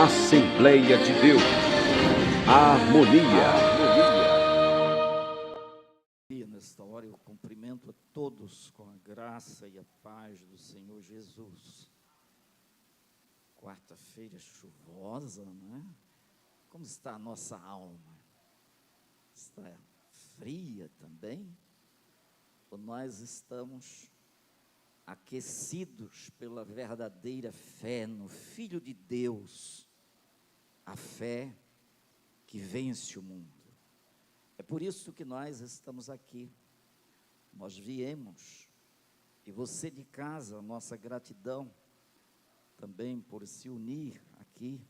Assembleia de Deus, harmonia. Nesta hora eu cumprimento a todos com a graça e a paz do Senhor Jesus. Quarta-feira chuvosa, né? Como está a nossa alma? Está fria também? Ou nós estamos aquecidos pela verdadeira fé no Filho de Deus, a fé que vence o mundo? É por isso que nós estamos aqui. Nós viemos, e você de casa, nossa gratidão também por se unir aqui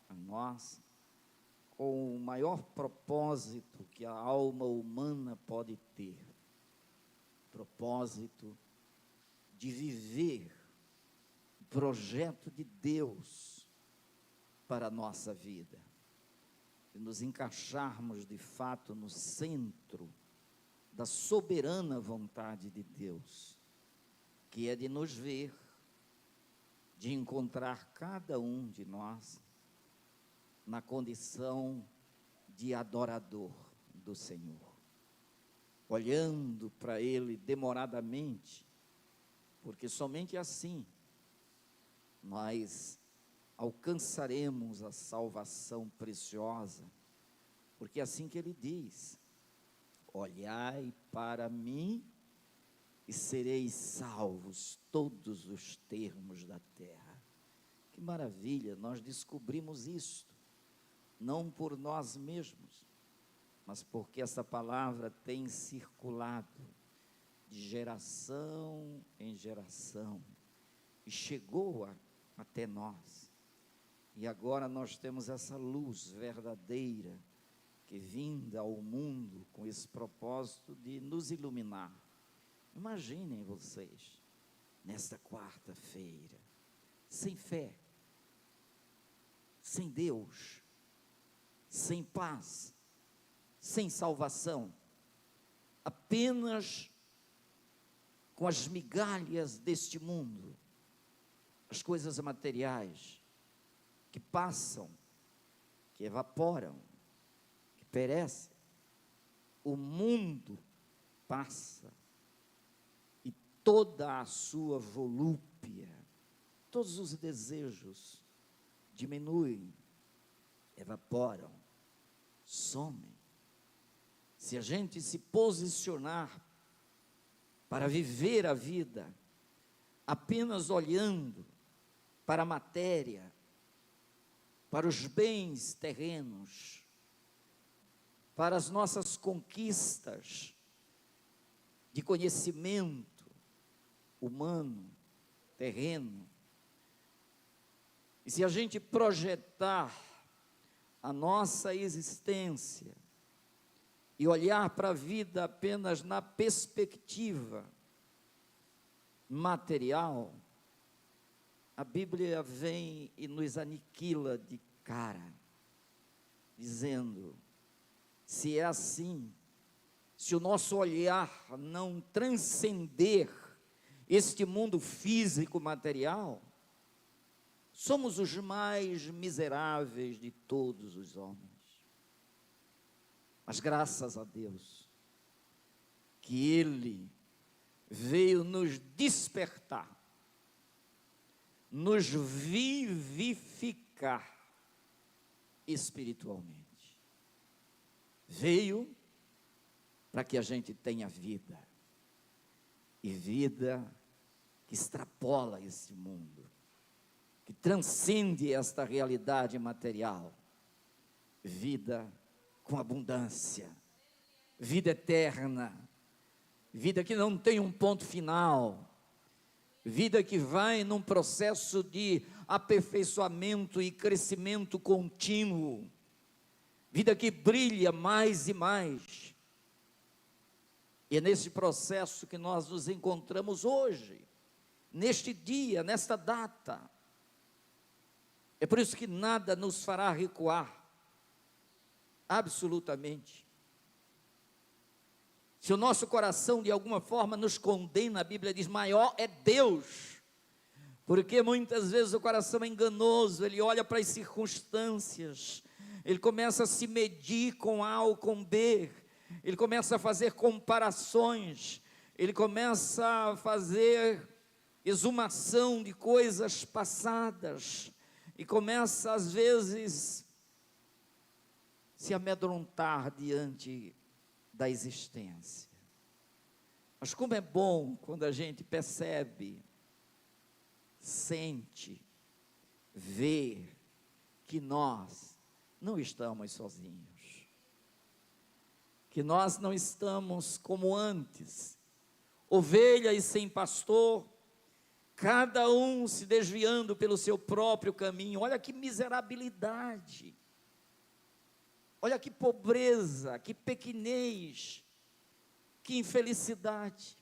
a nós, com o maior propósito que a alma humana pode ter, propósito de viver o projeto de Deus para a nossa vida, de nos encaixarmos de fato no centro da soberana vontade de Deus, que é de nos ver, de encontrar cada um de nós na condição de adorador do Senhor, olhando para Ele demoradamente, porque somente assim nós alcançaremos a salvação preciosa, porque é assim que Ele diz: olhai para mim e sereis salvos todos os termos da terra. Que maravilha, nós descobrimos isto, não por nós mesmos, mas porque essa palavra tem circulado de geração em geração, e chegou até nós, e agora nós temos essa luz verdadeira, que vinda ao mundo com esse propósito de nos iluminar. Imaginem vocês, nesta quarta-feira, sem fé, sem Deus, sem paz, sem salvação, apenas com as migalhas deste mundo, as coisas materiais, que passam, que evaporam, que perecem. O mundo passa, e toda a sua volúpia, todos os desejos diminuem, evaporam, somem. Se a gente se posicionar para viver a vida apenas olhando para a matéria, para os bens terrenos, para as nossas conquistas de conhecimento humano, terreno, e se a gente projetar a nossa existência e olhar para a vida apenas na perspectiva material, a Bíblia vem e nos aniquila de cara, dizendo: se é assim, se o nosso olhar não transcender este mundo físico material, somos os mais miseráveis de todos os homens. Mas graças a Deus, que Ele veio nos despertar, nos vivificar espiritualmente. Veio para que a gente tenha vida, e vida que extrapola esse mundo, que transcende esta realidade material, vida com abundância, vida eterna, vida que não tem um ponto final, vida que vai num processo de aperfeiçoamento e crescimento contínuo, vida que brilha mais e mais. E é nesse processo que nós nos encontramos hoje, neste dia, nesta data. É por isso que nada nos fará recuar, absolutamente. Se o nosso coração de alguma forma nos condena, a Bíblia diz: maior é Deus Porque muitas vezes o coração é enganoso, ele olha para as circunstâncias, ele começa a se medir com A ou com B, ele começa a fazer comparações, ele começa a fazer exumação de coisas passadas, e começa às vezes se amedrontar diante da existência. Mas como é bom quando a gente percebe, sente, vê que nós não estamos sozinhos, que nós não estamos como antes, ovelhas sem pastor, cada um se desviando pelo seu próprio caminho. Olha que miserabilidade, olha que pobreza, que pequenez, que infelicidade.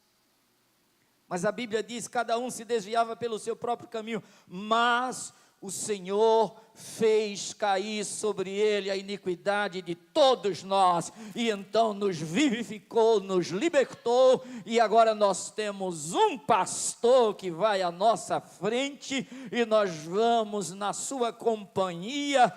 Mas a Bíblia diz: cada um se desviava pelo seu próprio caminho, mas o Senhor fez cair sobre ele a iniquidade de todos nós, e então nos vivificou, nos libertou, e agora nós temos um pastor que vai à nossa frente, e nós vamos na sua companhia,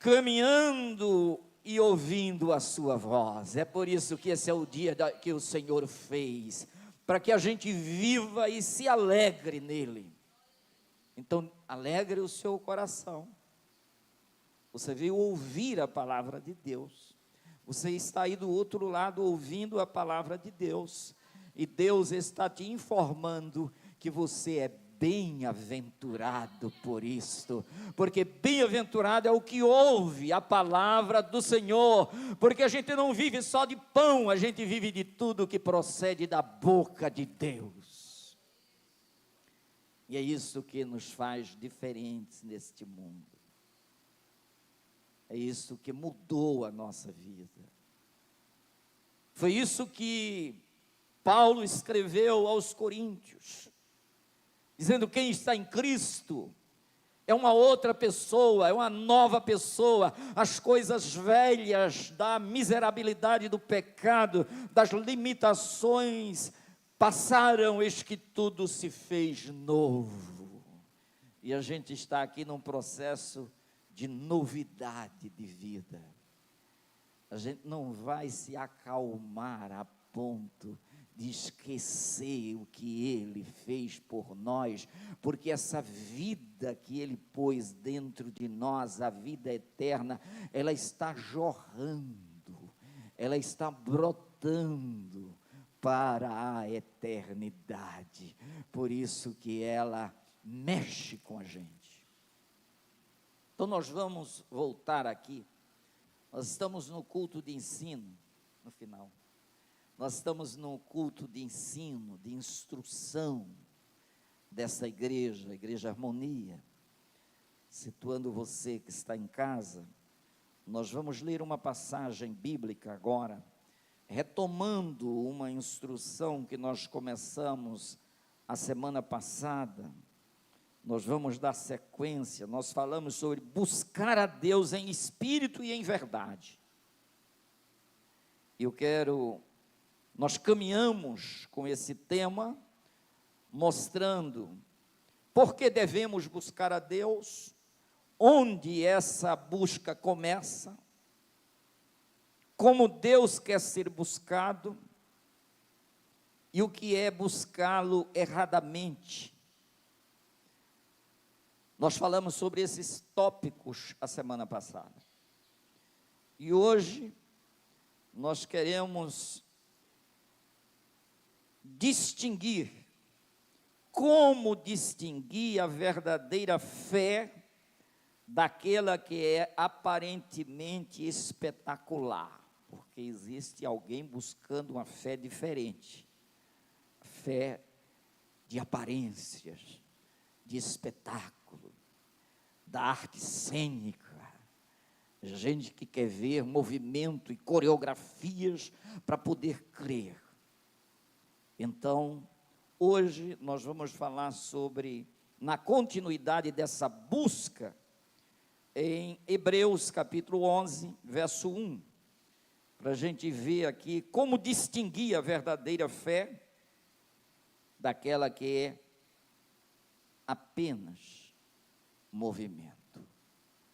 caminhando e ouvindo a sua voz. É por isso que esse é o dia que o Senhor fez, para que a gente viva e se alegre nele. Então, alegre o seu coração. Você veio ouvir a palavra de Deus. Você está aí do outro lado ouvindo a palavra de Deus. E Deus está te informando que você é bem-aventurado por isto, porque bem-aventurado é o que ouve a palavra do Senhor, porque a gente não vive só de pão, a gente vive de tudo que procede da boca de Deus, e é isso que nos faz diferentes neste mundo, é isso que mudou a nossa vida. Foi isso que Paulo escreveu aos Coríntios, dizendo: quem está em Cristo é uma outra pessoa, é uma nova pessoa. As coisas velhas da miserabilidade do pecado, das limitações, passaram, eis que tudo se fez novo. E a gente está aqui num processo de novidade de vida. A gente não vai se acalmar a ponto de esquecer o que Ele fez por nós, porque essa vida que Ele pôs dentro de nós, a vida eterna, ela está jorrando, ela está brotando para a eternidade, por isso que ela mexe com a gente. Então nós vamos voltar aqui, nós estamos no culto de ensino, no final. Nós estamos no culto de ensino, de instrução dessa igreja, a Igreja Harmonia. Situando você que está em casa, nós vamos ler uma passagem bíblica agora, retomando uma instrução que nós começamos a semana passada. Nós vamos dar sequência, nós falamos sobre buscar a Deus em espírito e em verdade. Nós caminhamos com esse tema, mostrando por que devemos buscar a Deus, onde essa busca começa, como Deus quer ser buscado, e o que é buscá-lo erradamente. Nós falamos sobre esses tópicos a semana passada, e hoje nós queremos distinguir, como distinguir a verdadeira fé daquela que é aparentemente espetacular, porque existe alguém buscando uma fé diferente, fé de aparências, de espetáculo, da arte cênica, gente que quer ver movimento e coreografias para poder crer. Então, hoje nós vamos falar sobre, na continuidade dessa busca, em Hebreus capítulo 11, verso 1, para a gente ver aqui como distinguir a verdadeira fé daquela que é apenas movimento.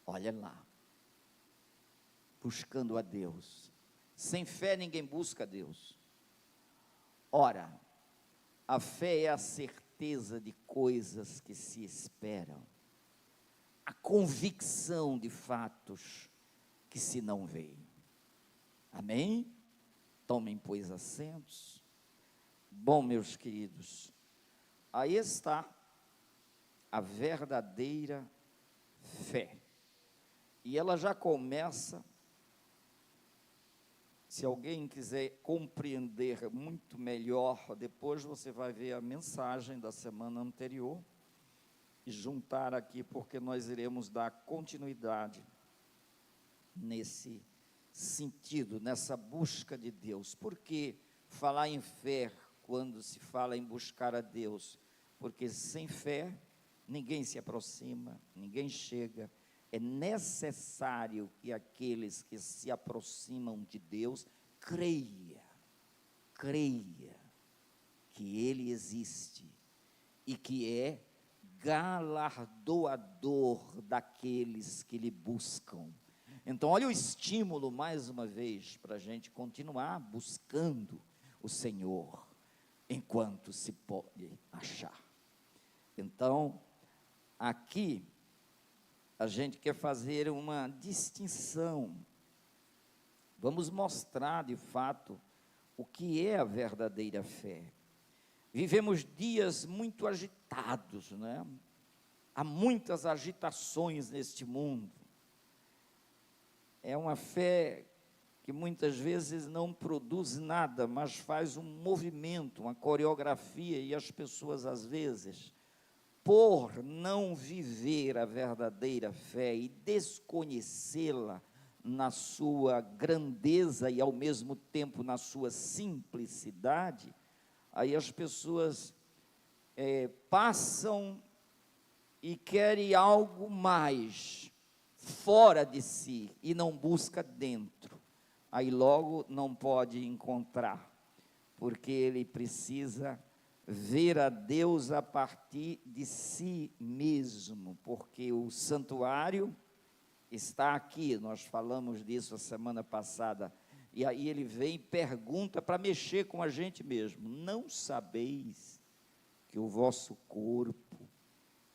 Olha lá, buscando a Deus. Sem fé ninguém busca a Deus. Ora, a fé é a certeza de coisas que se esperam, a convicção de fatos que se não veem. Amém? Tomem, pois, assentos. Bom, meus queridos, aí está a verdadeira fé. E ela já começa, se alguém quiser compreender muito melhor, depois você vai ver a mensagem da semana anterior e juntar aqui, porque nós iremos dar continuidade nesse sentido, nessa busca de Deus. Por que falar em fé quando se fala em buscar a Deus? Porque sem fé ninguém se aproxima, ninguém chega. É necessário que aqueles que se aproximam de Deus creia que Ele existe e que é galardoador daqueles que lhe buscam. Então, olha o estímulo, mais uma vez, para a gente continuar buscando o Senhor, enquanto se pode achar. Então, aqui, a gente quer fazer uma distinção. Vamos mostrar, de fato, o que é a verdadeira fé. Vivemos dias muito agitados, né? Há muitas agitações neste mundo. É uma fé que muitas vezes não produz nada, mas faz um movimento, uma coreografia, e as pessoas, às vezes, por não viver a verdadeira fé e desconhecê-la na sua grandeza e, ao mesmo tempo, na sua simplicidade, aí as pessoas passam e querem algo mais fora de si e não busca dentro. Aí logo não pode encontrar, porque ele precisa ver a Deus a partir de si mesmo, porque o santuário está aqui, nós falamos disso a semana passada, e aí ele vem e pergunta para mexer com a gente mesmo: não sabeis que o vosso corpo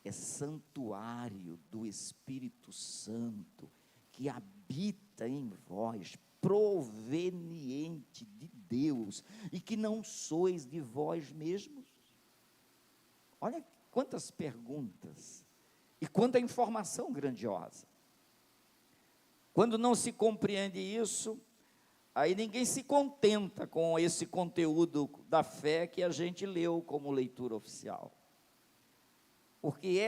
é santuário do Espírito Santo, que habita em vós, proveniente de Deus, e que não sois de vós mesmos? Olha quantas perguntas, e quanta informação grandiosa. Quando não se compreende isso, aí ninguém se contenta com esse conteúdo da fé que a gente leu como leitura oficial. Porque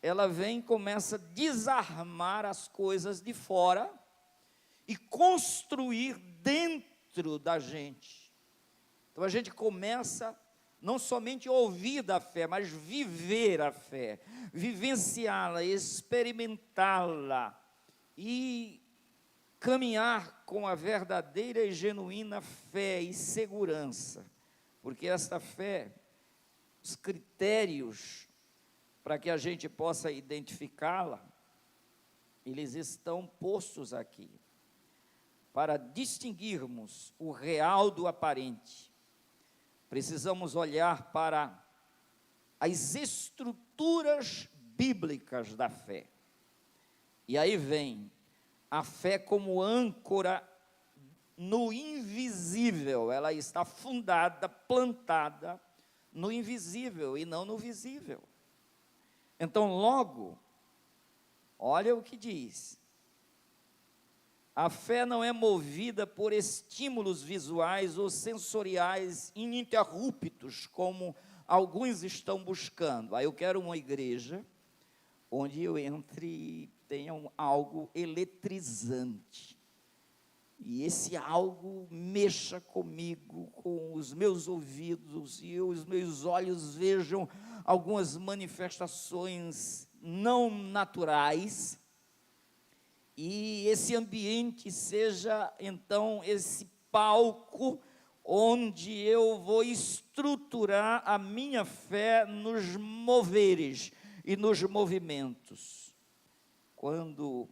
ela vem e começa a desarmar as coisas de fora e construir dentro da gente. Então a gente começa não somente a ouvir da fé, mas viver a fé, vivenciá-la, experimentá-la e caminhar com a verdadeira e genuína fé e segurança. Porque esta fé, os critérios para que a gente possa identificá-la, eles estão postos aqui, para distinguirmos o real do aparente. Precisamos olhar para as estruturas bíblicas da fé, e aí vem a fé como âncora no invisível. Ela está fundada, plantada no invisível e não no visível. Então, logo, olha o que diz: a fé não é movida por estímulos visuais ou sensoriais ininterruptos, como alguns estão buscando. Aí eu quero uma igreja onde eu entre e tenha algo eletrizante, e esse algo mexa comigo, com os meus ouvidos, e os meus olhos vejam algumas manifestações não naturais, e esse ambiente seja, então, esse palco onde eu vou estruturar a minha fé nos moveres e nos movimentos. Quando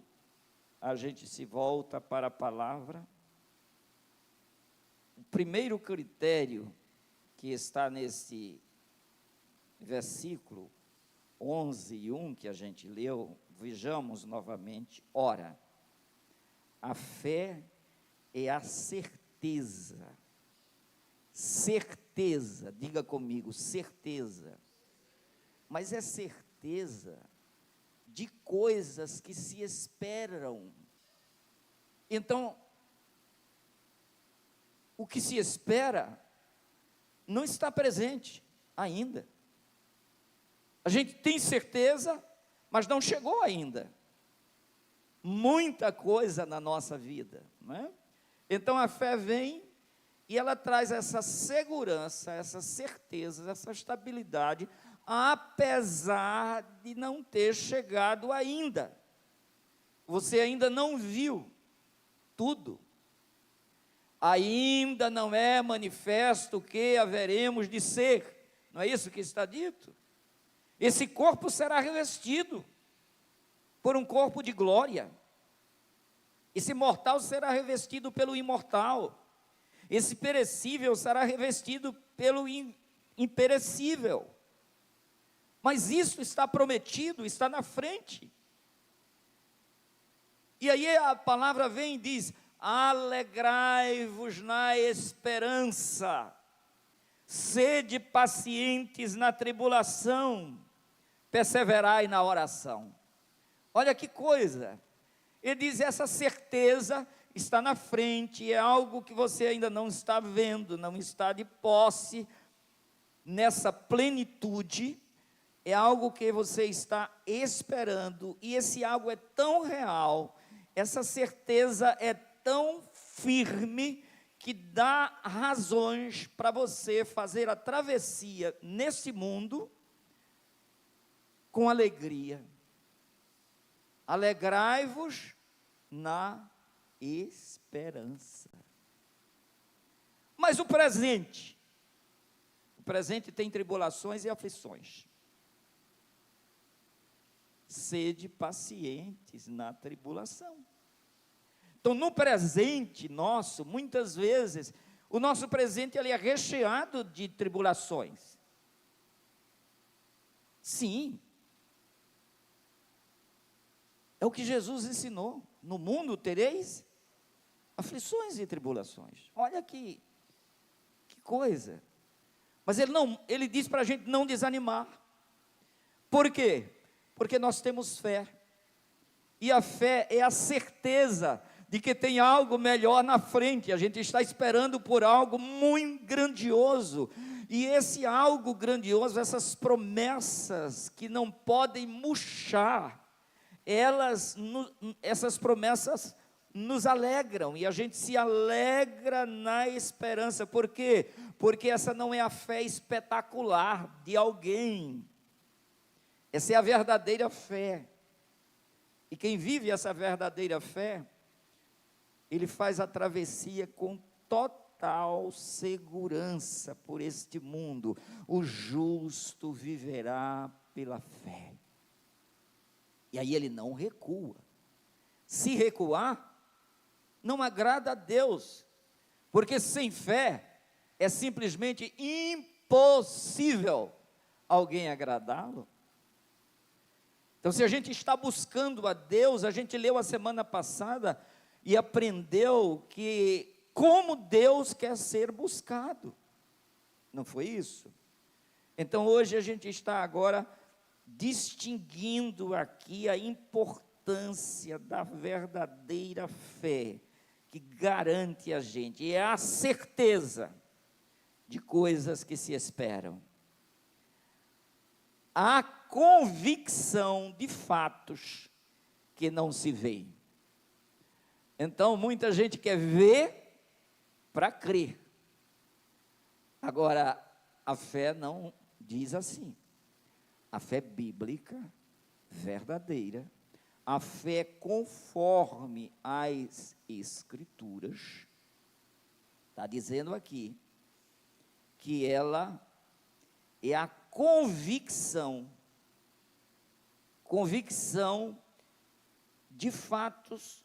a gente se volta para a palavra, o primeiro critério que está nesse versículo 11:1 que a gente leu, vejamos novamente. Ora, a fé é a certeza, diga comigo, certeza, mas é certeza de coisas que se esperam. Então, o que se espera não está presente ainda. A gente tem certeza, mas não chegou ainda. Muita coisa na nossa vida, não é? Então a fé vem e ela traz essa segurança, essa certeza, essa estabilidade, apesar de não ter chegado ainda. Você ainda não viu tudo. Ainda não é manifesto o que haveremos de ser. Não é isso que está dito? Esse corpo será revestido por um corpo de glória. Esse mortal será revestido pelo imortal. Esse perecível será revestido pelo imperecível. Mas isso está prometido, está na frente. E aí a palavra vem e diz: alegrai-vos na esperança, sede pacientes na tribulação, perseverai na oração. Olha que coisa, ele diz, essa certeza está na frente, é algo que você ainda não está vendo, não está de posse nessa plenitude, é algo que você está esperando, e esse algo é tão real, essa certeza é tão firme, que dá razões para você fazer a travessia nesse mundo com alegria. Alegrai-vos na esperança. Mas o presente tem tribulações e aflições. Sede pacientes na tribulação. Então, no presente nosso, muitas vezes, o nosso presente ele é recheado de tribulações. Sim. É o que Jesus ensinou. No mundo tereis aflições e tribulações. Olha que coisa. Mas ele diz para a gente não desanimar. Por quê? Porque nós temos fé. E a fé é a certeza de que tem algo melhor na frente. A gente está esperando por algo muito grandioso. E esse algo grandioso, essas promessas que não podem murchar, essas promessas nos alegram, e a gente se alegra na esperança. Por quê? Porque essa não é a fé espetacular de alguém, essa é a verdadeira fé, e quem vive essa verdadeira fé, ele faz a travessia com total segurança por este mundo. O justo viverá pela fé. E aí ele não recua. Se recuar, não agrada a Deus, porque sem fé é simplesmente impossível alguém agradá-lo. Então, se a gente está buscando a Deus, a gente leu a semana passada e aprendeu que como Deus quer ser buscado. Não foi isso? Então, hoje a gente está agora distinguindo aqui a importância da verdadeira fé, que garante a gente, é a certeza de coisas que se esperam, a convicção de fatos que não se veem. Então, muita gente quer ver para crer. Agora, a fé não diz assim. A fé bíblica, verdadeira, a fé conforme as Escrituras, Está dizendo aqui que ela é a convicção de fatos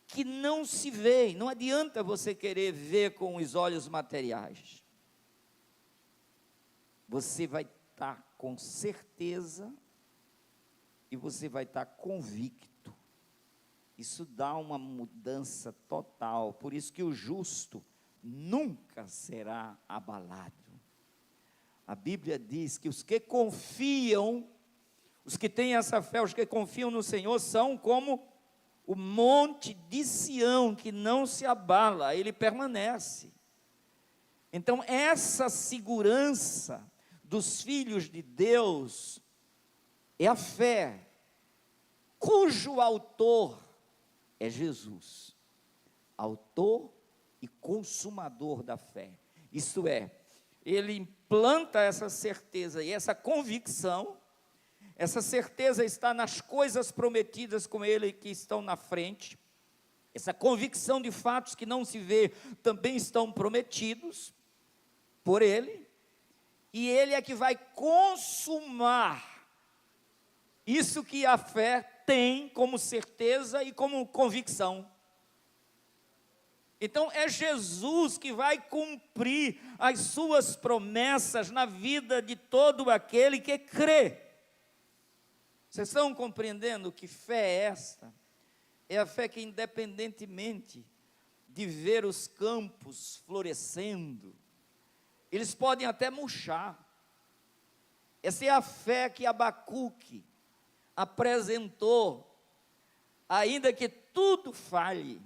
que não se veem. Não adianta você querer ver com os olhos materiais. Você vai estar com certeza e você vai estar convicto. Isso dá uma mudança total. Por isso que o justo nunca será abalado. A Bíblia diz que os que confiam, os que têm essa fé, os que confiam no Senhor, são como o monte de Sião, que não se abala, ele permanece. Então, essa segurança dos filhos de Deus é a fé, cujo autor é Jesus, autor e consumador da fé. Isto é, ele implanta essa certeza e essa convicção. Essa certeza está nas coisas prometidas com ele que estão na frente. Essa convicção de fatos que não se vê também estão prometidos por ele. E ele é que vai consumar isso que a fé tem como certeza e como convicção. Então é Jesus que vai cumprir as suas promessas na vida de todo aquele que crê. Vocês estão compreendendo que fé é esta? É a fé que, independentemente de ver os campos florescendo, eles podem até murchar. Essa é a fé que Abacuque apresentou, ainda que tudo falhe,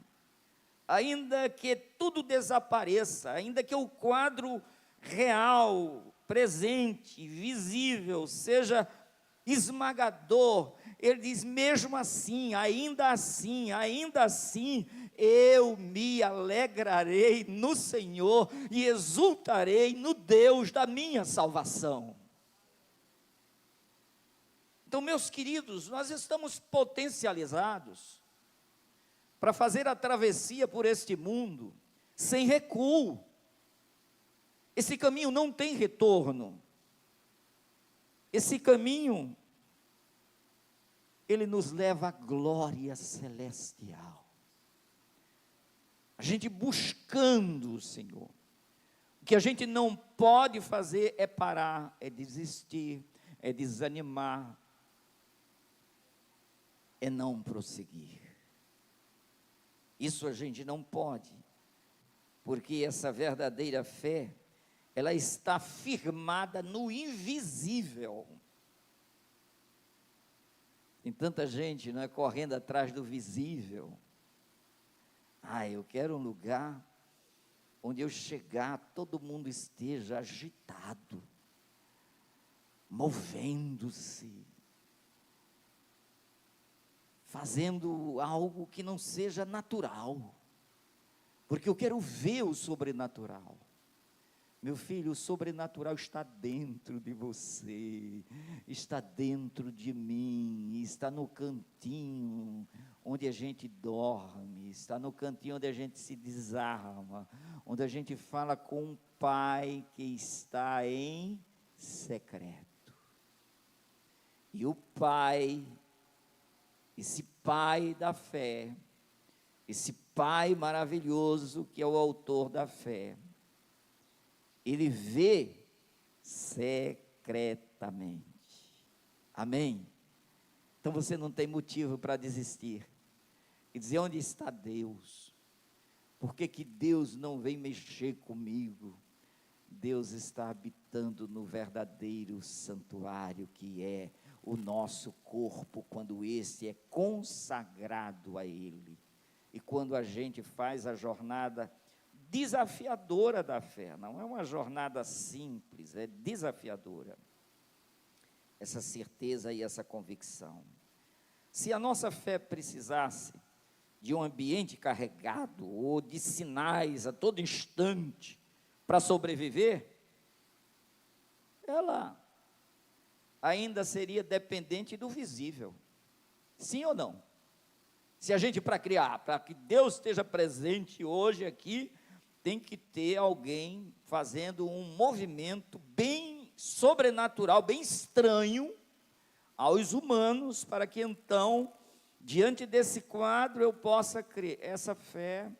ainda que tudo desapareça, ainda que o quadro real, presente, visível, seja esmagador, ele diz, mesmo assim, ainda assim, eu me alegrarei no Senhor e exultarei no Deus da minha salvação. Então, meus queridos, nós estamos potencializados para fazer a travessia por este mundo sem recuo. Esse caminho não tem retorno. Esse caminho, ele nos leva à glória celestial. A gente buscando o Senhor. O que a gente não pode fazer é parar, é desistir, é desanimar, é não prosseguir. Isso a gente não pode, porque essa verdadeira fé, ela está firmada no invisível. Tem tanta gente, não é, correndo atrás do visível. Eu quero um lugar onde eu chegar, todo mundo esteja agitado, movendo-se, fazendo algo que não seja natural, porque eu quero ver o sobrenatural. Meu filho, o sobrenatural está dentro de você, está dentro de mim, está no cantinho onde a gente dorme, está no cantinho onde a gente se desarma, onde a gente fala com um Pai que está em secreto. E o Pai, esse Pai da fé, esse Pai maravilhoso que é o autor da fé, ele vê secretamente. Amém? Então você não tem motivo para desistir. E dizer, onde está Deus? Por que Deus não vem mexer comigo? Deus está habitando no verdadeiro santuário que é o nosso corpo, quando esse é consagrado a Ele. E quando a gente faz a jornada desafiadora da fé, não é uma jornada simples, é desafiadora, essa certeza e essa convicção. Se a nossa fé precisasse de um ambiente carregado, ou de sinais a todo instante, para sobreviver, ela ainda seria dependente do visível, sim ou não? Se a gente, para criar, para que Deus esteja presente hoje aqui, tem que ter alguém fazendo um movimento bem sobrenatural, bem estranho aos humanos, para que então, diante desse quadro, eu possa crer. Essa fé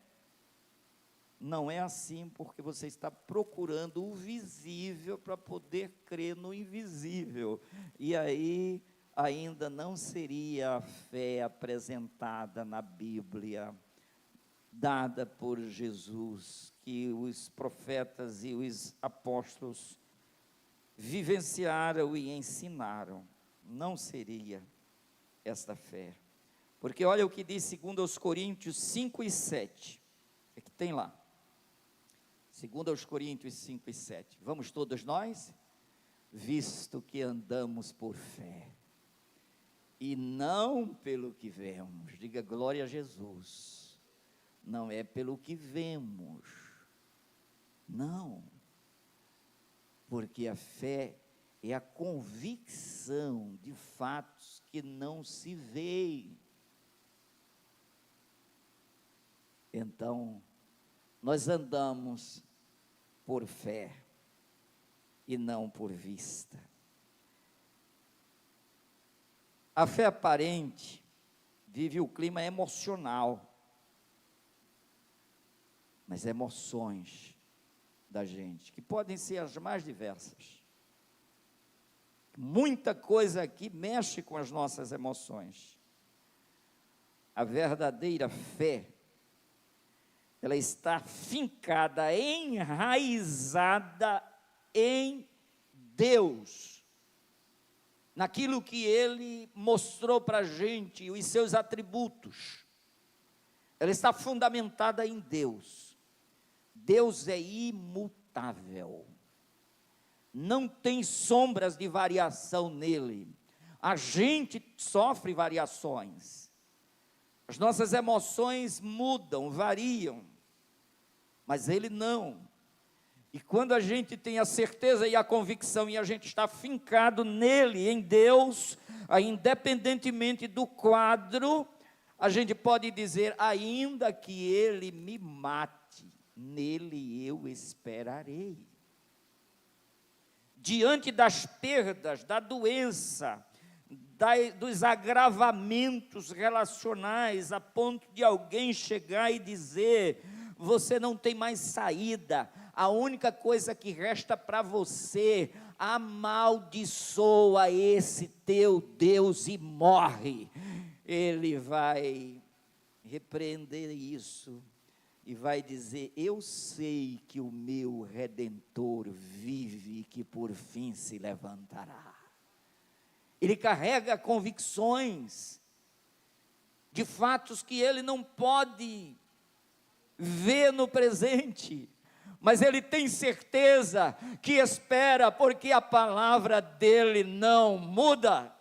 não é assim, porque você está procurando o visível para poder crer no invisível. E aí, ainda não seria a fé apresentada na Bíblia, dada por Jesus, que os profetas e os apóstolos vivenciaram e ensinaram. Não seria esta fé. Porque olha o que diz 2 Coríntios 5 e 7. É que tem lá. 2 Coríntios 5 e 7. Vamos todos nós? Visto que andamos por fé, e não pelo que vemos. Diga glória a Jesus. Não é pelo que vemos. Não. Porque a fé é a convicção de fatos que não se veem. Então, nós andamos por fé e não por vista. A fé aparente vive o clima emocional, mas emoções da gente, que podem ser as mais diversas. Muita coisa aqui mexe com as nossas emoções. A verdadeira fé, ela está fincada, enraizada em Deus, naquilo que Ele mostrou para a gente, os seus atributos. Ela está fundamentada em Deus. Deus é imutável, não tem sombras de variação nele. A gente sofre variações, as nossas emoções mudam, variam, mas Ele não. E quando a gente tem a certeza e a convicção, e a gente está fincado nele, em Deus, independentemente do quadro, a gente pode dizer: ainda que Ele me mate, nele eu esperarei. Diante das perdas, da doença, dos agravamentos relacionais, a ponto de alguém chegar e dizer: você não tem mais saída, a única coisa que resta para você, amaldiçoa esse teu Deus e morre. Ele vai repreender isso e vai dizer: eu sei que o meu Redentor vive e que por fim se levantará. Ele carrega convicções de fatos que ele não pode ver no presente, mas ele tem certeza que espera, porque a palavra dele não muda.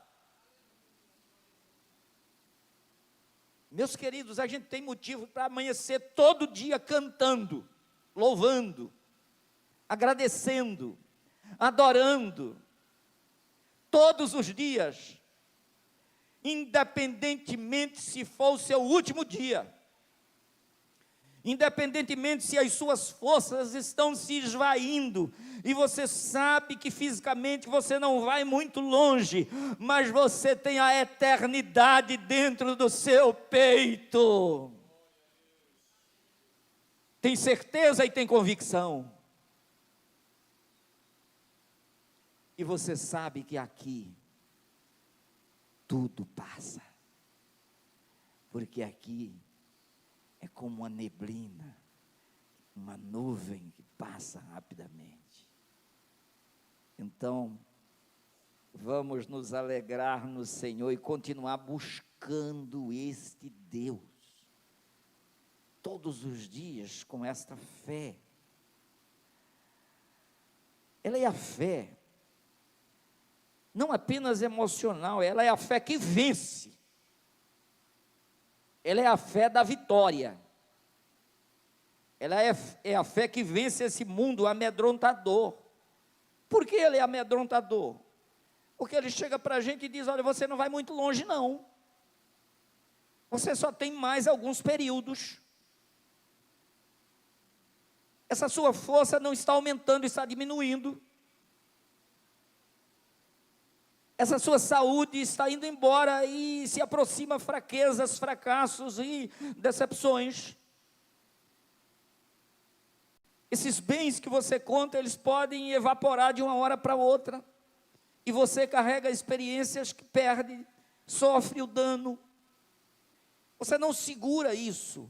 Meus queridos, a gente tem motivo para amanhecer todo dia cantando, louvando, agradecendo, adorando, todos os dias, independentemente se for o seu último dia, independentemente se as suas forças estão se esvaindo, e você sabe que fisicamente você não vai muito longe, mas você tem a eternidade dentro do seu peito. Tem certeza e tem convicção. E você sabe que aqui tudo passa, porque aqui é como uma neblina, uma nuvem que passa rapidamente. Então, vamos nos alegrar no Senhor e continuar buscando este Deus, todos os dias, com esta fé. Ela é a fé, não apenas emocional, ela é a fé que vence. Ela é a fé da vitória. Ela é a fé que vence esse mundo amedrontador. Por que ele é amedrontador? Porque ele chega para a gente e diz: olha, você não vai muito longe não. Você só tem mais alguns períodos. essa sua força não está aumentando, está diminuindo. Essa sua saúde está indo embora e se aproxima fraquezas, fracassos e decepções. Esses bens que você conta, eles podem evaporar de uma hora para outra. E você carrega experiências que perde, sofre o dano. Você não segura isso.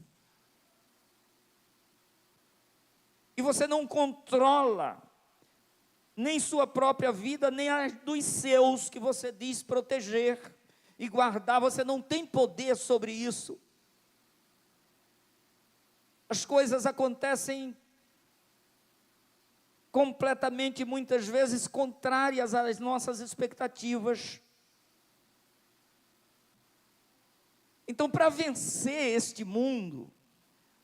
E você não controla nem sua própria vida, nem a dos seus que você diz proteger e guardar. Você não tem poder sobre isso. As coisas acontecem completamente, muitas vezes, contrárias às nossas expectativas. Então, para vencer este mundo,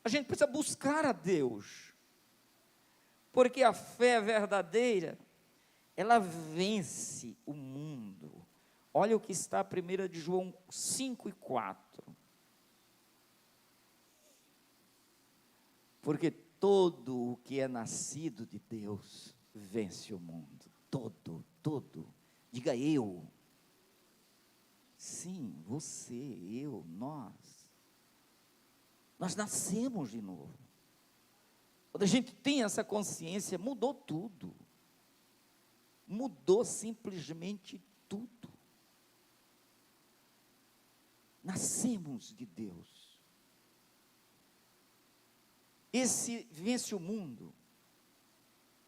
a gente precisa buscar a Deus. Porque a fé verdadeira, ela vence o mundo. Olha o que está 1 de João 5:4. Porque todo o que é nascido de Deus vence o mundo. Todo. Diga eu. Sim, você, eu, nós. Nós nascemos de novo. Quando a gente tem essa consciência, mudou tudo. Mudou simplesmente tudo. Nascemos de Deus. Esse vence o mundo.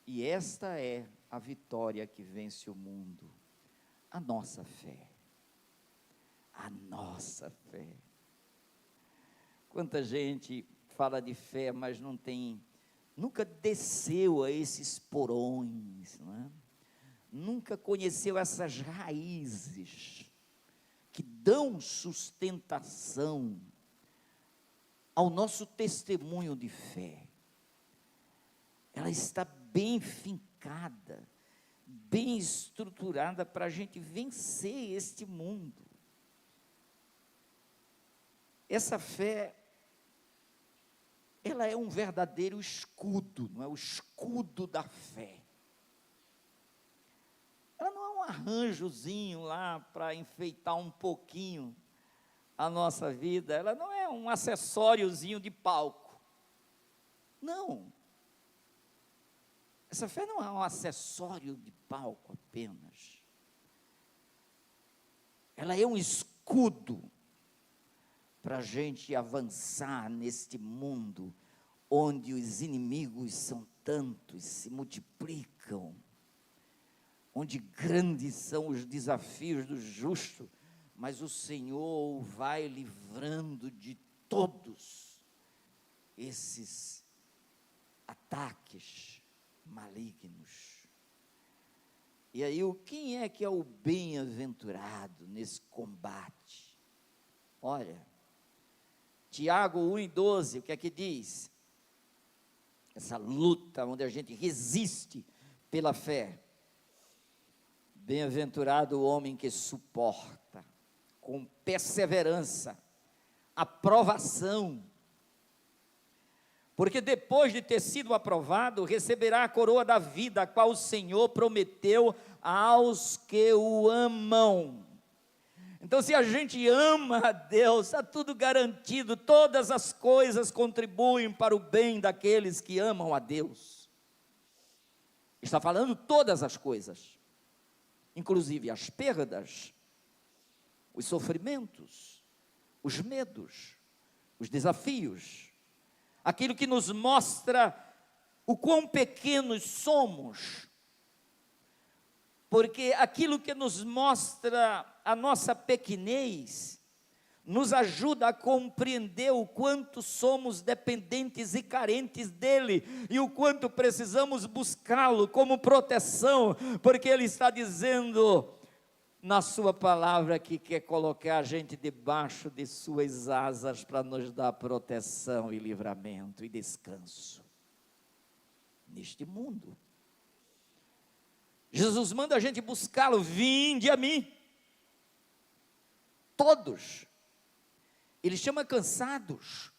E esta é a vitória que vence o mundo. A nossa fé. A nossa fé. Quanta gente fala de fé, mas não tem, nunca desceu a esses porões, não é? Nunca conheceu essas raízes que dão sustentação ao nosso testemunho de fé. Ela está bem fincada, bem estruturada para a gente vencer este mundo. Essa fé, ela é um verdadeiro escudo, não é? O escudo da fé. Ela não é um arranjozinho lá para enfeitar um pouquinho a nossa vida. Ela não é um acessóriozinho de palco. Não. Essa fé não é um acessório de palco apenas. Ela é um escudo para a gente avançar neste mundo, onde os inimigos são tantos, se multiplicam, onde grandes são os desafios do justo, mas o Senhor vai livrando de todos esses ataques malignos. E aí, quem é que é o bem-aventurado nesse combate? Olha, Tiago 1:12, o que é que diz? Essa luta onde a gente resiste pela fé. Bem-aventurado o homem que suporta com perseverança a provação, porque depois de ter sido aprovado, receberá a coroa da vida, a qual o Senhor prometeu aos que o amam. Então, se a gente ama a Deus, está tudo garantido, todas as coisas contribuem para o bem daqueles que amam a Deus. Está falando todas as coisas, inclusive as perdas, os sofrimentos, os medos, os desafios, aquilo que nos mostra o quão pequenos somos, porque aquilo que nos mostra a nossa pequenez, nos ajuda a compreender o quanto somos dependentes e carentes dEle, e o quanto precisamos buscá-lo como proteção, porque Ele está dizendo na sua palavra que quer colocar a gente debaixo de suas asas para nos dar proteção e livramento e descanso neste mundo. Jesus manda a gente buscá-lo. Vinde a mim, todos. Ele chama cansados,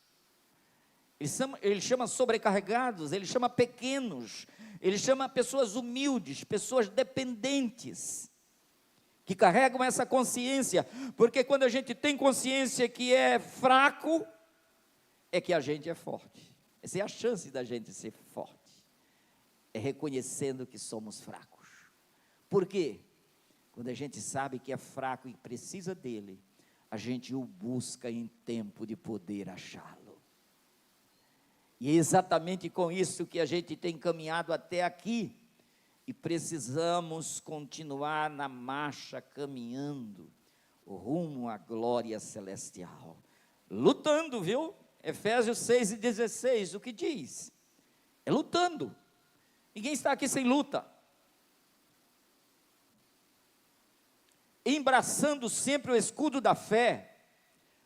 Ele chama sobrecarregados, ele chama pequenos, ele chama pessoas humildes, pessoas dependentes, que carregam essa consciência, porque quando a gente tem consciência que é fraco, é que a gente é forte. Essa é a chance da gente ser forte, é reconhecendo que somos fracos. Por quê? Quando a gente sabe que é fraco e precisa dele, a gente o busca em tempo de poder achá-lo. E é exatamente com isso que a gente tem caminhado até aqui, e precisamos continuar na marcha, caminhando rumo à glória celestial, lutando, viu? Efésios 6:16, o que diz? É lutando. Ninguém está aqui sem luta. Embraçando sempre o escudo da fé,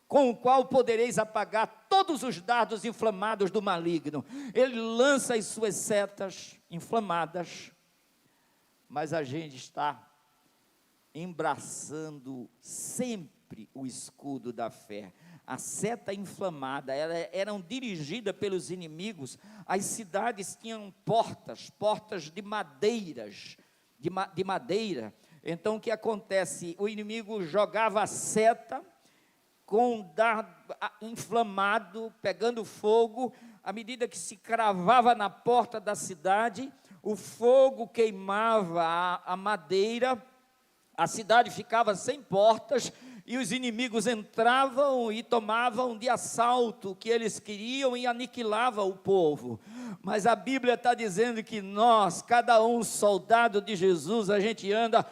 com o qual podereis apagar todos os dardos inflamados do maligno. Ele lança as suas setas inflamadas, mas a gente está embraçando sempre o escudo da fé. A seta inflamada, eram dirigidas pelos inimigos. As cidades tinham portas de madeiras, de madeira. Então o que acontece? O inimigo jogava a seta com um dardo inflamado, pegando fogo. À medida que se cravava na porta da cidade, o fogo queimava a madeira, a cidade ficava sem portas, e os inimigos entravam e tomavam de assalto o que eles queriam e aniquilavam o povo. Mas a Bíblia está dizendo que nós, cada um soldado de Jesus, a gente anda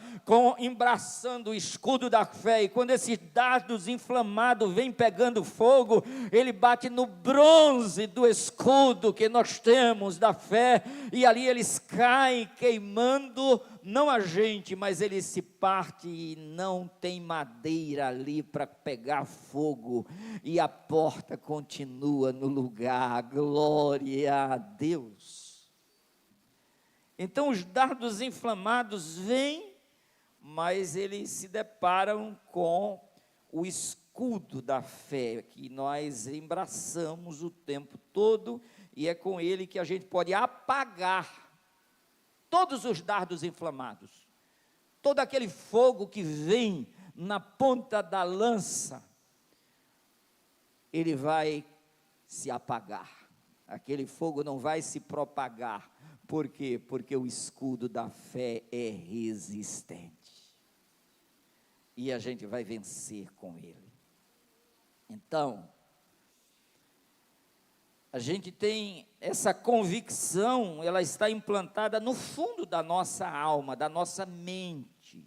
embraçando o escudo da fé, e quando esses dardos inflamados vêm pegando fogo, ele bate no bronze do escudo que nós temos da fé, e ali eles caem queimando, não a gente, mas ele se parte e não tem madeira ali para pegar fogo, e a porta continua no lugar. Glória a Deus. Então os dardos inflamados vêm, mas eles se deparam com o escudo da fé, que nós embraçamos o tempo todo, e é com ele que a gente pode apagar todos os dardos inflamados, todo aquele fogo que vem na ponta da lança, ele vai se apagar, aquele fogo não vai se propagar. Por quê? Porque o escudo da fé é resistente, e a gente vai vencer com ele. Então, a gente tem essa convicção, ela está implantada no fundo da nossa alma, da nossa mente.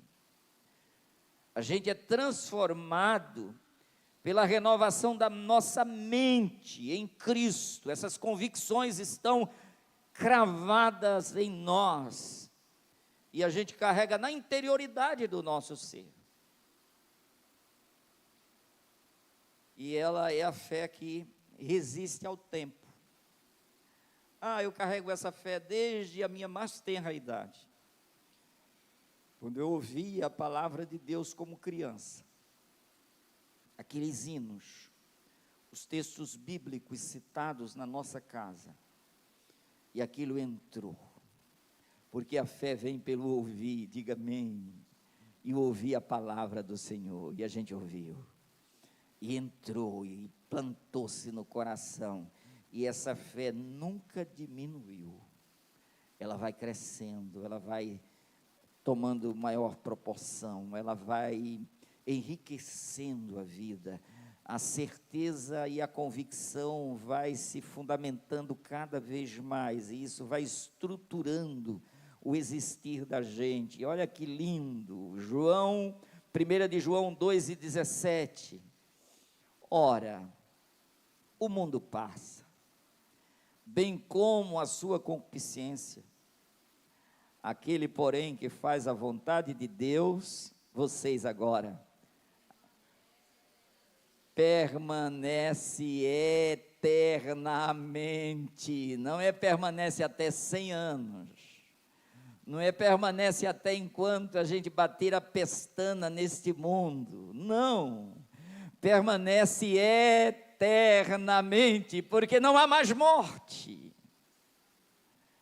A gente é transformado pela renovação da nossa mente em Cristo. Essas convicções estão cravadas em nós, e a gente carrega na interioridade do nosso ser. E ela é a fé que resiste ao tempo. Eu carrego essa fé desde a minha mais tenra idade. Quando eu ouvia a palavra de Deus como criança, aqueles hinos, os textos bíblicos citados na nossa casa, e aquilo entrou, porque a fé vem pelo ouvir, diga amém, e ouvir a palavra do Senhor, e a gente ouviu, e entrou, e plantou-se no coração, e essa fé nunca diminuiu, ela vai crescendo, ela vai tomando maior proporção, ela vai enriquecendo a vida, a certeza e a convicção vai se fundamentando cada vez mais, e isso vai estruturando o existir da gente. E olha que lindo, 1 de João 2:17, ora, o mundo passa, bem como a sua concupiscência, aquele porém que faz a vontade de Deus, vocês agora, permanece eternamente, não é permanece até 100 anos, não é permanece até enquanto a gente bater a pestana neste mundo, não, permanece eternamente, eternamente, porque não há mais morte.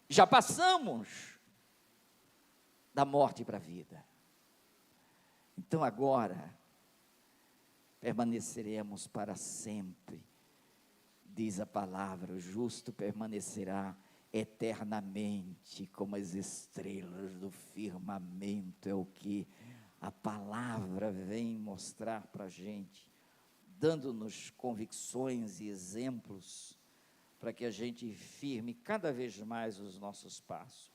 Já passamos da morte para a vida. Então agora permaneceremos para sempre. Diz a palavra, o justo permanecerá eternamente como as estrelas do firmamento. É o que a palavra vem mostrar para a gente, dando-nos convicções e exemplos para que a gente firme cada vez mais os nossos passos.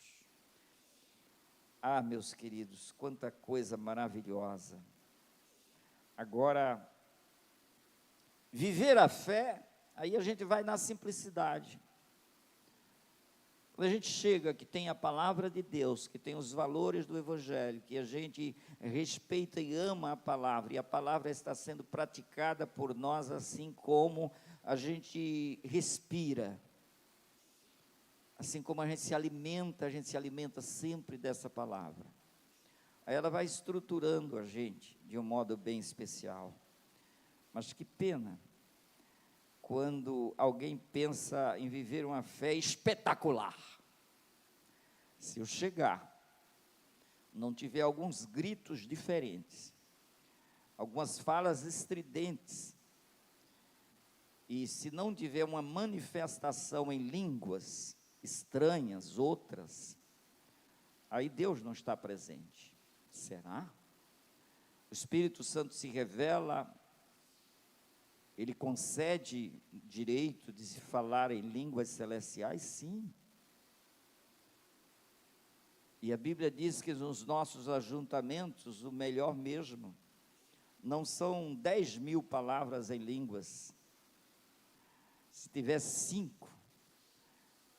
Ah, meus queridos, quanta coisa maravilhosa. Agora, viver a fé, aí a gente vai na simplicidade. Quando a gente chega, que tem a palavra de Deus, que tem os valores do Evangelho, que a gente respeita e ama a palavra, e a palavra está sendo praticada por nós, assim como a gente respira, assim como a gente se alimenta sempre dessa palavra. Aí ela vai estruturando a gente de um modo bem especial. Mas que pena quando alguém pensa em viver uma fé espetacular. Se eu chegar, não tiver alguns gritos diferentes, algumas falas estridentes, e se não tiver uma manifestação em línguas estranhas, outras, aí Deus não está presente. Será? O Espírito Santo se revela, ele concede direito de se falar em línguas celestiais? Sim. E a Bíblia diz que nos nossos ajuntamentos, o melhor mesmo, não são 10.000 palavras em línguas. Se tiver 5,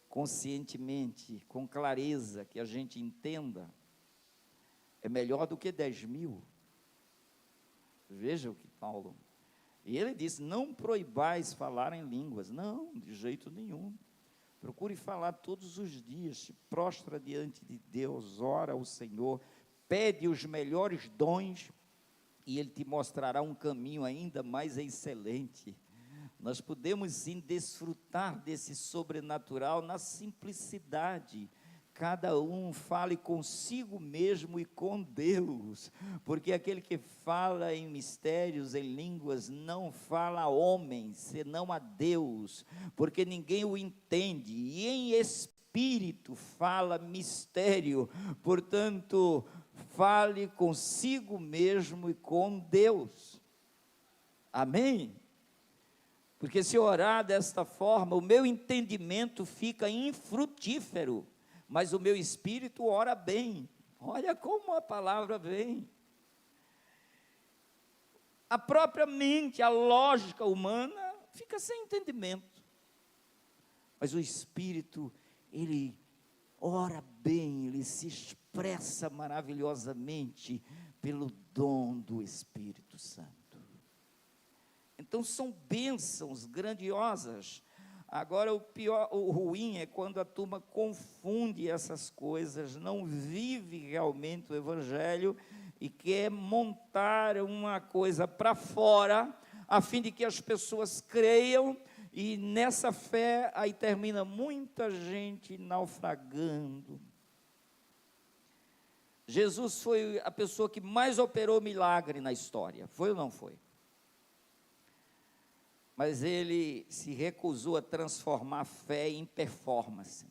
conscientemente, com clareza, que a gente entenda, é melhor do que 10.000. Veja o que Paulo... E ele diz, não proibais falar em línguas. Não, de jeito nenhum. Procure falar todos os dias, se prostra diante de Deus, ora ao Senhor, pede os melhores dons, e Ele te mostrará um caminho ainda mais excelente. Nós podemos sim desfrutar desse sobrenatural na simplicidade. Cada um fale consigo mesmo e com Deus, porque aquele que fala em mistérios, em línguas, não fala a homens, senão a Deus, porque ninguém o entende, e em espírito fala mistério. Portanto, fale consigo mesmo e com Deus. Amém? Porque se orar desta forma, o meu entendimento fica infrutífero, mas o meu espírito ora bem. Olha como a palavra vem. A própria mente, a lógica humana, fica sem entendimento. Mas o espírito, ele ora bem, ele se expressa maravilhosamente pelo dom do Espírito Santo. Então são bênçãos grandiosas. Agora o ruim é quando a turma confunde essas coisas, não vive realmente o Evangelho e quer montar uma coisa para fora, a fim de que as pessoas creiam, e nessa fé aí termina muita gente naufragando. Jesus foi a pessoa que mais operou milagre na história, foi ou não foi? Mas ele se recusou a transformar a fé em performance.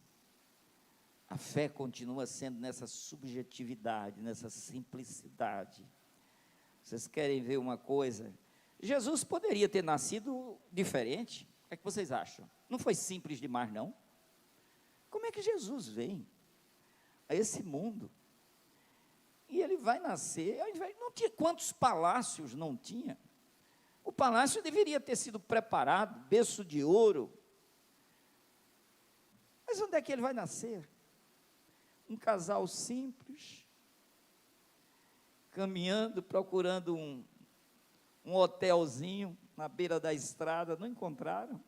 A fé continua sendo nessa subjetividade, nessa simplicidade. Vocês querem ver uma coisa? Jesus poderia ter nascido diferente. O que é que vocês acham? Não foi simples demais, não? Como é que Jesus vem a esse mundo? E ele vai nascer, não tinha, quantos palácios não tinha? O palácio deveria ter sido preparado, berço de ouro. Mas onde é que ele vai nascer? Um casal simples, caminhando, procurando um hotelzinho na beira da estrada, não encontraram.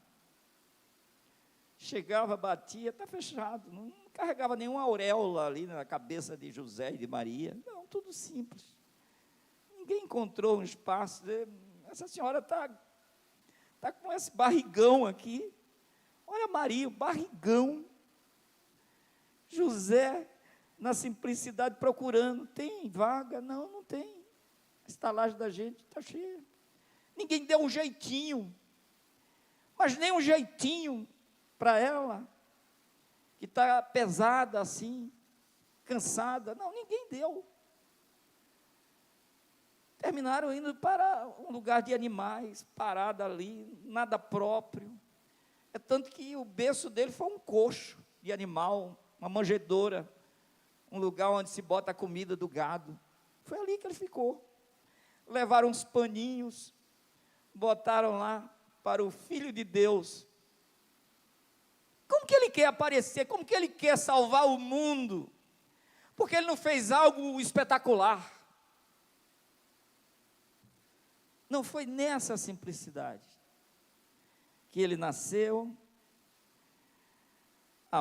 Chegava, batia, está fechado, não carregava nenhuma auréola ali na cabeça de José e de Maria. Não, tudo simples. Ninguém encontrou um espaço. Essa senhora está está com esse barrigão aqui. Olha Maria, o barrigão. José, na simplicidade, procurando. Tem vaga? Não, não tem. A estalagem da gente está cheia. Ninguém deu um jeitinho. Mas nem um jeitinho para ela, que está pesada assim, cansada. Não, ninguém deu. Terminaram indo para um lugar de animais, parada ali, nada próprio. É tanto que o berço dele foi um coxo de animal, uma manjedoura, um lugar onde se bota a comida do gado. Foi ali que ele ficou. Levaram uns paninhos, botaram lá para o Filho de Deus. Como que ele quer aparecer? Como que ele quer salvar o mundo? Porque ele não fez algo espetacular. Não foi nessa simplicidade que ele nasceu.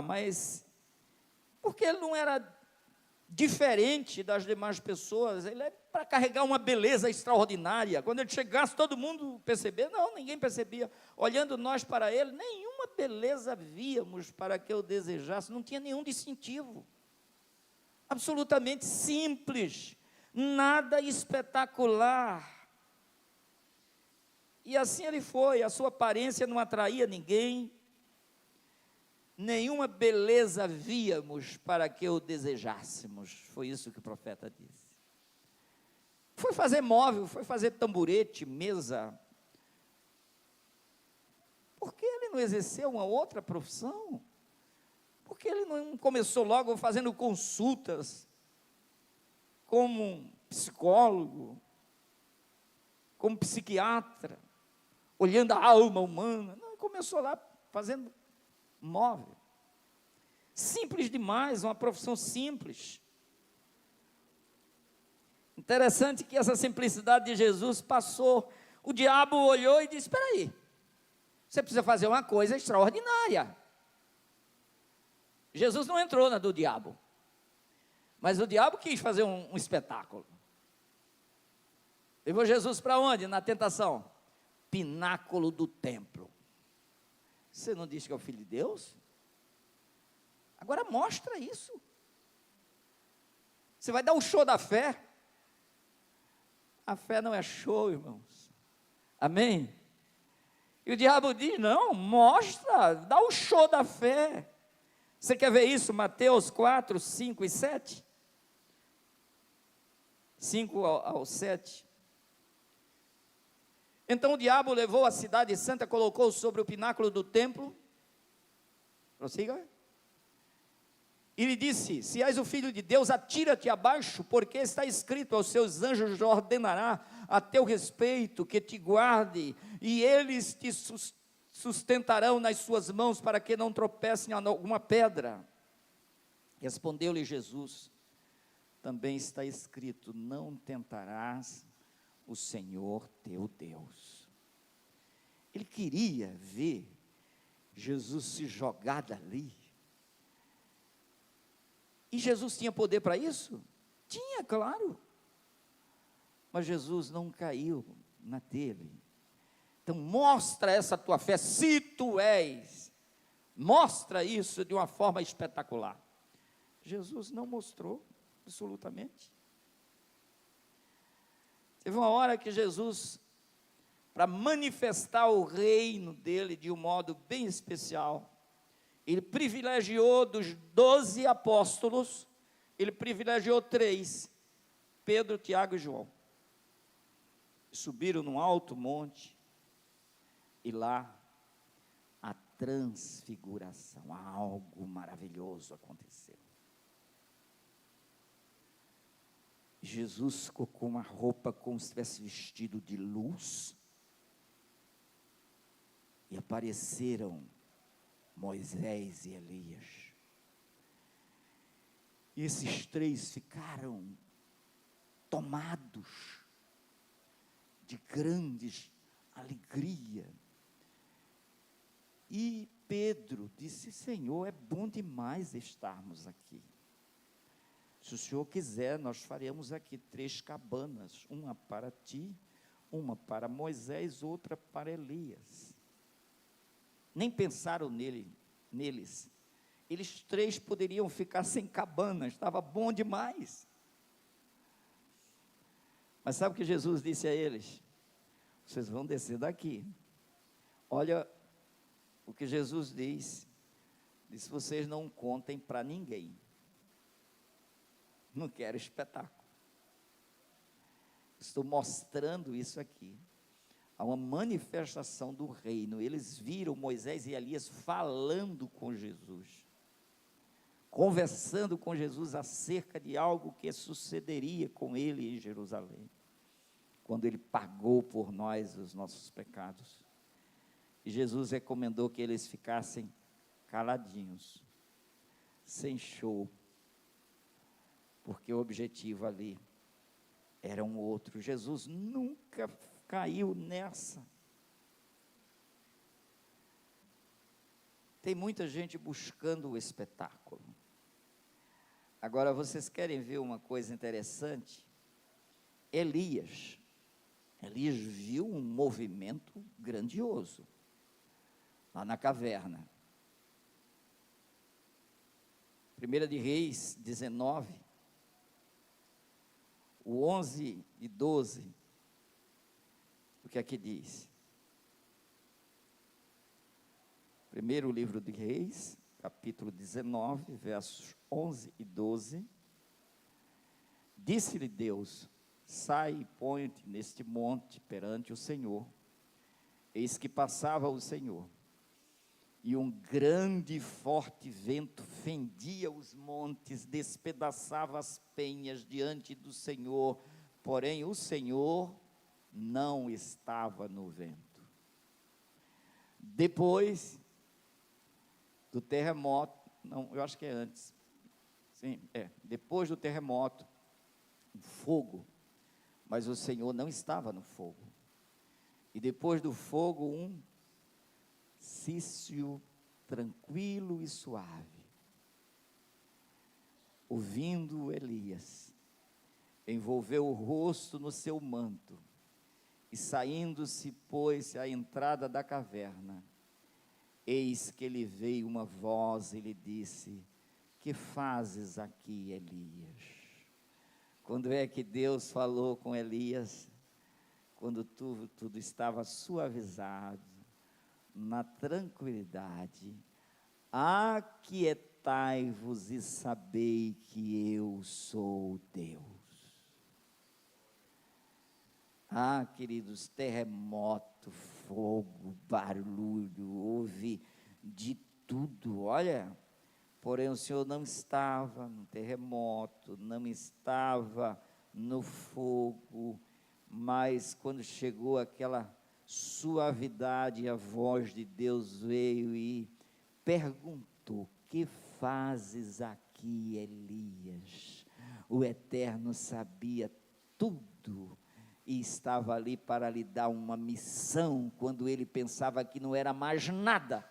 Mas porque ele não era diferente das demais pessoas, ele é para carregar uma beleza extraordinária. Quando ele chegasse, todo mundo percebia? Não, ninguém percebia. Olhando nós para ele, nenhuma beleza víamos para que eu desejasse, não tinha nenhum distintivo. Absolutamente simples, nada espetacular. E assim ele foi, a sua aparência não atraía ninguém, nenhuma beleza víamos para que o desejássemos, foi isso que o profeta disse. Foi fazer móvel, foi fazer tamborete, mesa. Por que ele não exerceu uma outra profissão? Por que ele não começou logo fazendo consultas, como psicólogo, como psiquiatra, olhando a alma humana? Não, ele começou lá fazendo móvel. Simples demais, uma profissão simples. Interessante que essa simplicidade de Jesus passou. O diabo olhou e disse: espera aí, você precisa fazer uma coisa extraordinária. Jesus não entrou na do diabo, mas o diabo quis fazer um espetáculo. Levou Jesus para onde? Na tentação. Pináculo do templo. Você não diz que é o Filho de Deus? Agora mostra isso. Você vai dar o show da fé? A fé não é show, irmãos. Amém? E o diabo diz: não, mostra, dá o show da fé. Você quer ver isso? Mateus 4, 5 e 7? 5 ao 7. Então o diabo levou a cidade santa, colocou sobre o pináculo do templo. Prossiga. E lhe disse: se és o Filho de Deus, atira-te abaixo, porque está escrito: aos seus anjos ordenará a teu respeito que te guarde, e eles te sustentarão nas suas mãos, para que não tropecem em alguma pedra. Respondeu-lhe Jesus: também está escrito: não tentarás o Senhor teu Deus. Ele queria ver Jesus se jogar dali. E Jesus tinha poder para isso? Tinha, claro. Mas Jesus não caiu na dele. Então mostra essa tua fé, se tu és. Mostra isso de uma forma espetacular. Jesus não mostrou, absolutamente. Teve uma hora que Jesus, para manifestar o reino dele de um modo bem especial, ele privilegiou dos 12 apóstolos, ele privilegiou 3, Pedro, Tiago e João. Subiram num alto monte, e lá, a transfiguração, algo maravilhoso aconteceu. Jesus ficou com uma roupa como se tivesse vestido de luz, e apareceram Moisés e Elias. E esses 3 ficaram tomados de grande alegria. E Pedro disse: Senhor, é bom demais estarmos aqui. Se o Senhor quiser, nós faremos aqui 3 cabanas, uma para ti, uma para Moisés, outra para Elias. Nem pensaram neles. Eles 3 poderiam ficar sem cabana, estava bom demais. Mas sabe o que Jesus disse a eles? Vocês vão descer daqui. Olha o que Jesus disse. Disse: vocês não contem para ninguém. Não quero espetáculo. Estou mostrando isso aqui. Há uma manifestação do reino. Eles viram Moisés e Elias falando com Jesus, conversando com Jesus acerca de algo que sucederia com ele em Jerusalém, quando ele pagou por nós os nossos pecados. E Jesus recomendou que eles ficassem caladinhos, sem show, porque o objetivo ali era um outro. Jesus nunca caiu nessa. Tem muita gente buscando o espetáculo. Agora, vocês querem ver uma coisa interessante? Elias viu um movimento grandioso lá na caverna. 1 de Reis 19, o 11 e 12, o que é que diz? Primeiro livro de Reis, capítulo 19, versos 11 e 12. Disse-lhe Deus: sai e põe-te neste monte perante o Senhor. Eis que passava o Senhor, e um grande e forte vento fendia os montes, despedaçava as penhas diante do Senhor, porém o Senhor não estava no vento. Depois do terremoto, não, eu acho que é antes, sim, depois do terremoto, o fogo, mas o Senhor não estava no fogo. E depois do fogo, um cício tranquilo e suave. Ouvindo Elias, envolveu o rosto no seu manto, e saindo-se, pôs-se à entrada da caverna. Eis que lhe veio uma voz e lhe disse: que fazes aqui, Elias? Quando é que Deus falou com Elias? Quando tudo estava suavizado, na tranquilidade. Aquietai-vos e sabei que eu sou Deus. Queridos, terremoto, fogo, barulho, houve de tudo, olha. Porém o Senhor não estava no terremoto, não estava no fogo, mas quando chegou aquela suavidade, a voz de Deus veio e perguntou: que fazes aqui, Elias? O Eterno sabia tudo e estava ali para lhe dar uma missão, quando ele pensava que não era mais nada.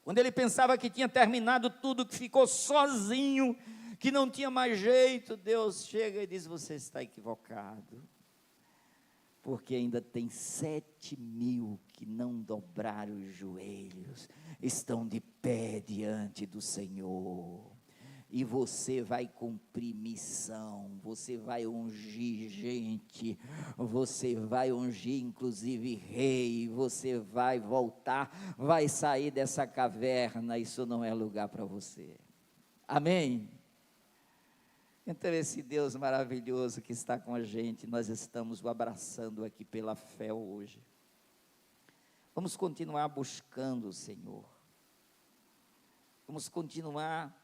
Quando ele pensava que tinha terminado tudo, que ficou sozinho, que não tinha mais jeito, Deus chega e diz: você está equivocado, porque ainda tem 7.000 que não dobraram os joelhos, estão de pé diante do Senhor. E você vai cumprir missão, você vai ungir gente, você vai ungir inclusive rei, você vai voltar, vai sair dessa caverna, isso não é lugar para você. Amém? Então esse Deus maravilhoso que está com a gente, nós estamos o abraçando aqui pela fé hoje. Vamos continuar buscando o Senhor, vamos continuar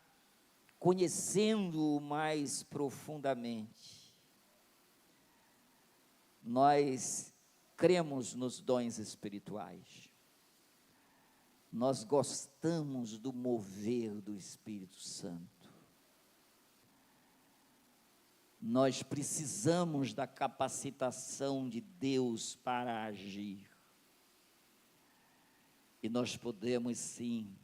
conhecendo-o mais profundamente. Nós cremos nos dons espirituais, nós gostamos do mover do Espírito Santo, nós precisamos da capacitação de Deus para agir, e nós podemos sim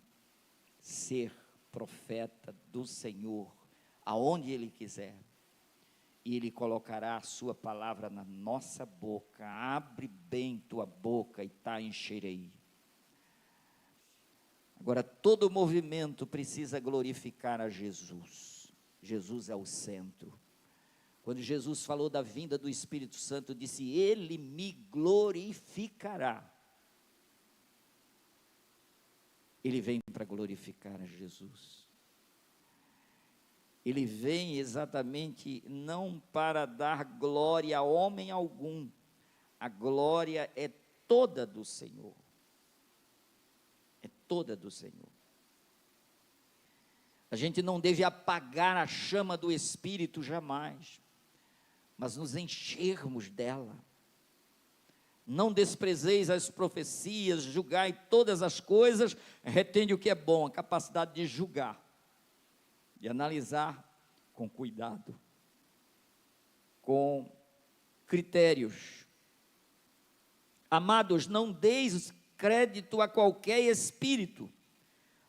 ser profeta do Senhor, aonde Ele quiser, e Ele colocará a sua palavra na nossa boca. Abre bem tua boca e tá encherei. Agora, todo movimento precisa glorificar a Jesus. Jesus é o centro. Quando Jesus falou da vinda do Espírito Santo, disse: Ele me glorificará. Ele vem para glorificar a Jesus. Ele vem exatamente não para dar glória a homem algum. A glória é toda do Senhor. É toda do Senhor. A gente não deve apagar a chama do Espírito jamais, mas nos enchermos dela. Não desprezeis as profecias, julgai todas as coisas, retende o que é bom, a capacidade de julgar, de analisar com cuidado, com critérios. Amados, não deis crédito a qualquer espírito,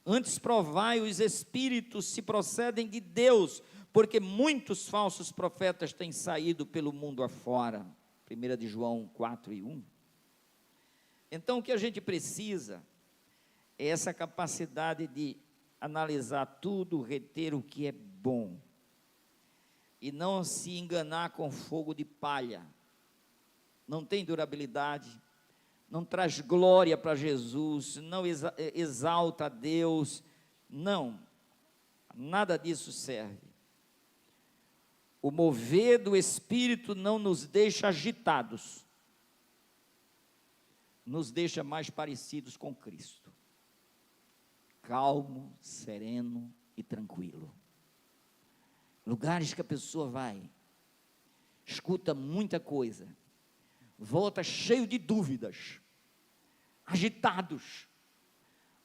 antes provai os espíritos se procedem de Deus, porque muitos falsos profetas têm saído pelo mundo afora. 1 de João 4:1. Então o que a gente precisa é essa capacidade de analisar tudo, reter o que é bom, e não se enganar com fogo de palha. Não tem durabilidade, não traz glória para Jesus, não exalta a Deus, não, nada disso serve. O mover do Espírito não nos deixa agitados, nos deixa mais parecidos com Cristo, calmo, sereno e tranquilo. Lugares que a pessoa vai, escuta muita coisa, volta cheio de dúvidas, agitados,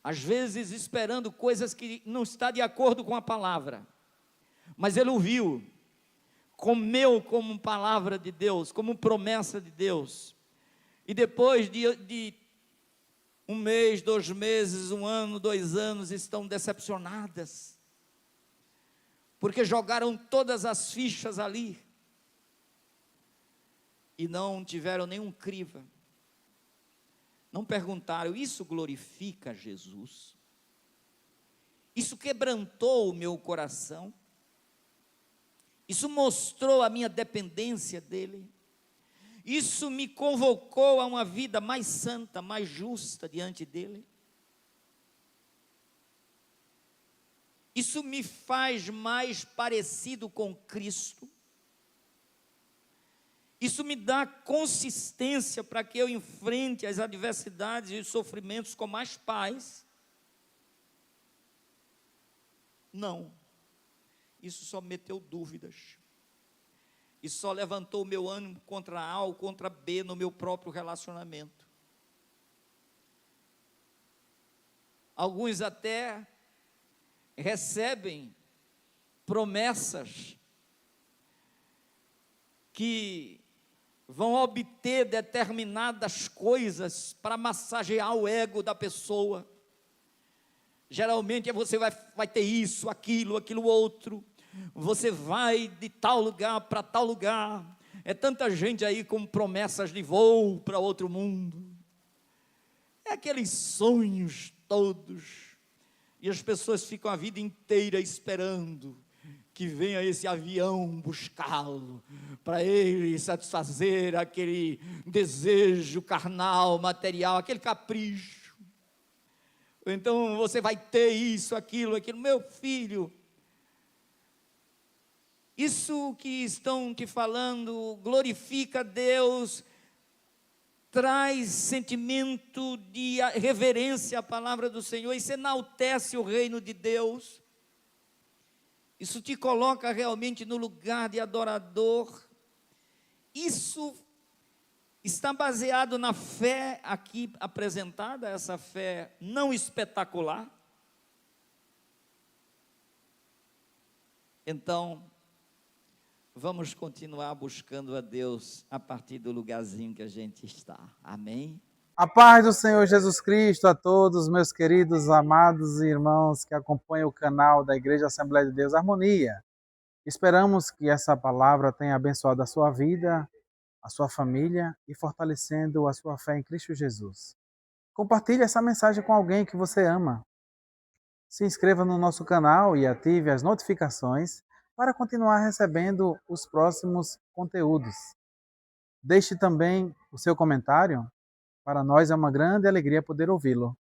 às vezes esperando coisas que não está de acordo com a palavra, mas ele ouviu, comeu como palavra de Deus, como promessa de Deus, e depois de 1 mês, 2 meses, 1 ano, 2 anos, estão decepcionadas, porque jogaram todas as fichas ali, e não tiveram nenhum crivo, não perguntaram: isso glorifica Jesus? Isso quebrantou o meu coração? Isso mostrou a minha dependência dEle? Isso me convocou a uma vida mais santa, mais justa diante dEle? Isso me faz mais parecido com Cristo? Isso me dá consistência para que eu enfrente as adversidades e os sofrimentos com mais paz? Não. Isso só meteu dúvidas. E só levantou o meu ânimo contra A ou contra B no meu próprio relacionamento. Alguns até recebem promessas que vão obter determinadas coisas para massagear o ego da pessoa. Geralmente você vai ter isso, aquilo outro. Você vai de tal lugar para tal lugar. É tanta gente aí com promessas de voo para outro mundo. É aqueles sonhos todos. E as pessoas ficam a vida inteira esperando que venha esse avião buscá-lo, para ele satisfazer aquele desejo carnal, material, aquele capricho. Então você vai ter isso, aquilo. Meu filho, isso que estão te falando glorifica a Deus, traz sentimento de reverência à palavra do Senhor, isso enaltece o reino de Deus, isso te coloca realmente no lugar de adorador. Isso está baseado na fé aqui apresentada, essa fé não espetacular. Então, vamos continuar buscando a Deus a partir do lugarzinho que a gente está. Amém? A paz do Senhor Jesus Cristo a todos, meus queridos, amados irmãos que acompanham o canal da Igreja Assembleia de Deus Harmonia. Esperamos que essa palavra tenha abençoado a sua vida, a sua família e fortalecendo a sua fé em Cristo Jesus. Compartilhe essa mensagem com alguém que você ama. Se inscreva no nosso canal e ative as notificações para continuar recebendo os próximos conteúdos. Deixe também o seu comentário. Para nós é uma grande alegria poder ouvi-lo.